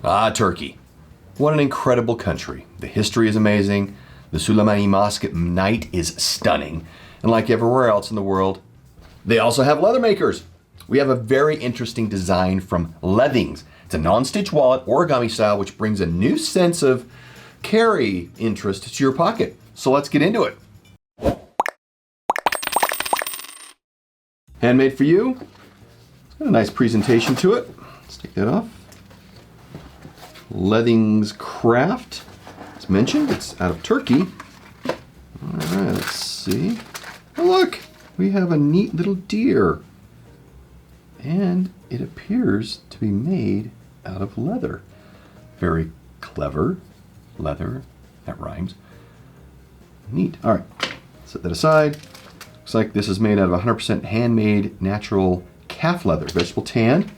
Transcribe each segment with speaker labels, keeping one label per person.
Speaker 1: Ah, Turkey. What an incredible country. The history is amazing. The Süleymaniye Mosque at night is stunning. And like everywhere else in the world, they also have leather makers. We have a very interesting design from Leathings. It's a non-stitch wallet, origami style, which brings a new sense of carry interest to your pocket. So let's get into it. Handmade for you. It's got a nice presentation to it. Let's take that off. Leathings Craft. As mentioned, it's out of Turkey. All right, let's see. Oh, look, we have a neat little deer. And it appears to be made out of leather. Very clever. Leather, that rhymes. Neat. All right, set that aside. Looks like this is made out of 100% handmade natural calf leather, vegetable tan.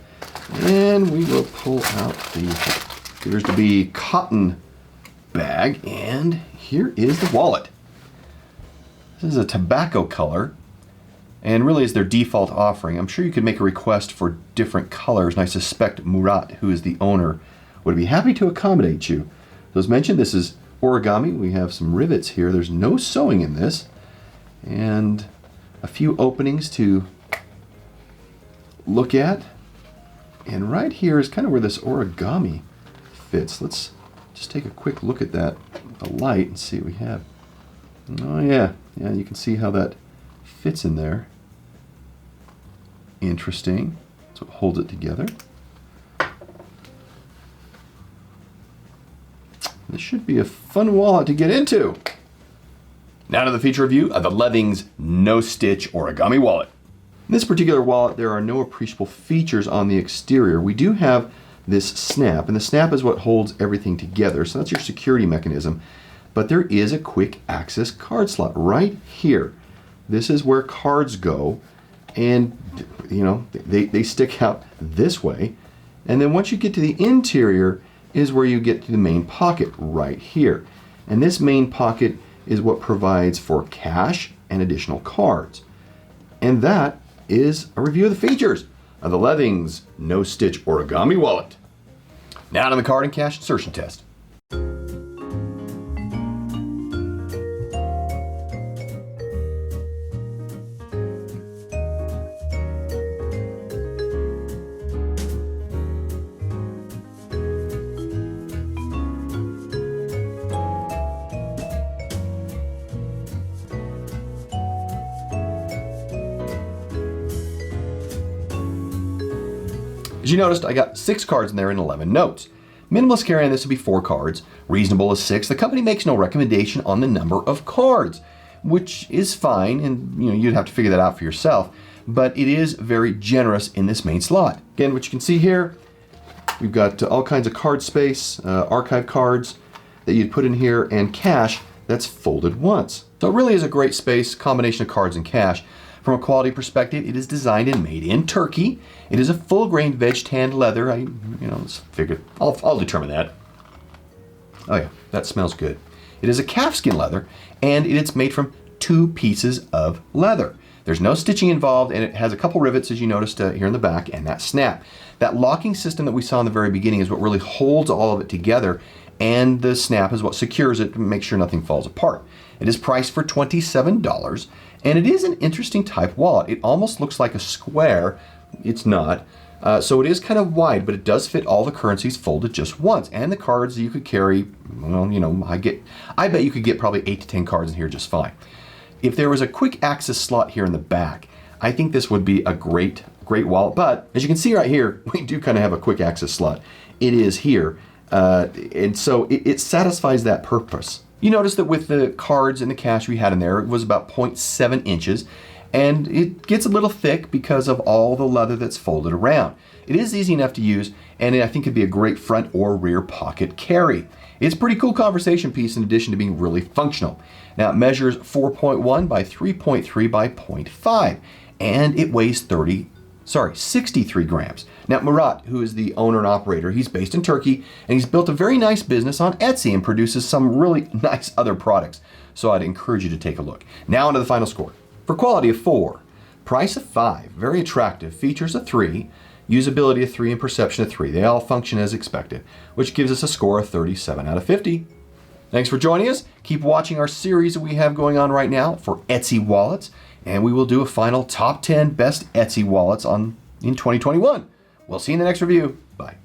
Speaker 1: And we will pull out the appears to be cotton bag, and here is the wallet. This is a tobacco color, and really is their default offering. I'm sure you could make a request for different colors, and I suspect Murat, who is the owner, would be happy to accommodate you. So as mentioned, this is origami. We have some rivets here. There's no sewing in this, and a few openings to look at. And right here is kind of where this origami fits. Let's just take a quick look at that with the light and see what we have. Oh yeah, you can see how that fits in there. Interesting. So it holds it together. This should be a fun wallet to get into. Now to the feature review of the Leathings No Stitch Origami Wallet. In this particular wallet, there are no appreciable features on the exterior. We do have this snap, and the snap is what holds everything together, so that's your security mechanism. But there is a quick access card slot right here. This is where cards go, and you know, they stick out this way. And then once you get to the interior is where you get to the main pocket right here. And this main pocket is what provides for cash and additional cards. And that is a review of the features of the Leathings No Stitch Origami Wallet. Now to the card and cash insertion test. As you noticed, I got 6 cards in there and 11 notes. Minimalist carry on this would be 4 cards. Reasonable is 6. The company makes no recommendation on the number of cards, which is fine, and you'd have to figure that out for yourself. But it is very generous in this main slot. Again, what you can see here, we've got all kinds of card space, archive cards that you'd put in here, and cash that's folded once. So it really is a great space, combination of cards and cash. From a quality perspective, it is designed and made in Turkey. It is a full-grain veg-tanned leather. I figured I'll determine that. Oh yeah, that smells good. It is a calfskin leather, and it's made from 2 pieces of leather. There's no stitching involved, and it has a couple rivets, as you noticed here in the back, and that snap. That locking system that we saw in the very beginning is what really holds all of it together, and the snap is what secures it to make sure nothing falls apart. It is priced for $27, and it is an interesting type wallet. It almost looks like a square. It's not. So it is kind of wide, but it does fit all the currencies folded just once. And the cards you could carry, well, I bet you could get probably 8 to 10 cards in here just fine. If there was a quick access slot here in the back, I think this would be a great wallet. But as you can see right here, we do kind of have a quick access slot. It is here. And so it satisfies that purpose. You notice that with the cards and the cash we had in there, it was about 0.7 inches, and it gets a little thick because of all the leather that's folded around. It is easy enough to use, and I think it'd be a great front or rear pocket carry. It's a pretty cool conversation piece in addition to being really functional. Now it measures 4.1 by 3.3 by 0.5, and it weighs 63 grams. Now Murat, who is the owner and operator, he's based in Turkey, and he's built a very nice business on Etsy and produces some really nice other products. So I'd encourage you to take a look. Now onto the final score. For quality of 4, price of 5, very attractive, features a 3. usability of 3, and perception of 3. They all function as expected, which gives us a score of 37 out of 50. Thanks for joining us. Keep watching our series that we have going on right now for Etsy wallets, and we will do a final top 10 best Etsy wallets in 2021. We'll see you in the next review. Bye.